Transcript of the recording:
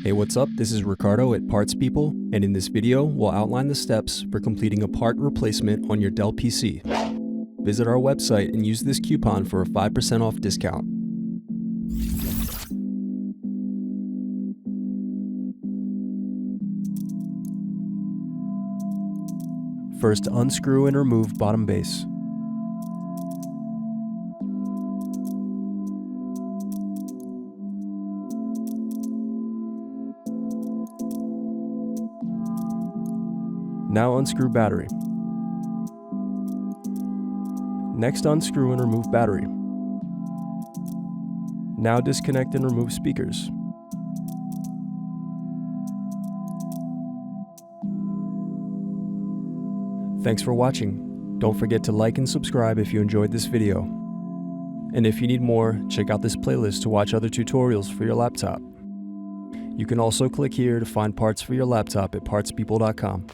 Hey, what's up? This is Ricardo at Parts People, and in this video, we'll outline the steps for completing a part replacement on your Dell PC. Visit our website and use this coupon for a 5% off discount. First, unscrew and remove bottom base. Now unscrew battery. Next, unscrew and remove battery. Now disconnect and remove speakers. Thanks for watching. Don't forget to like and subscribe if you enjoyed this video. And if you need more, check out this playlist to watch other tutorials for your laptop. You can also click here to find parts for your laptop at partspeople.com.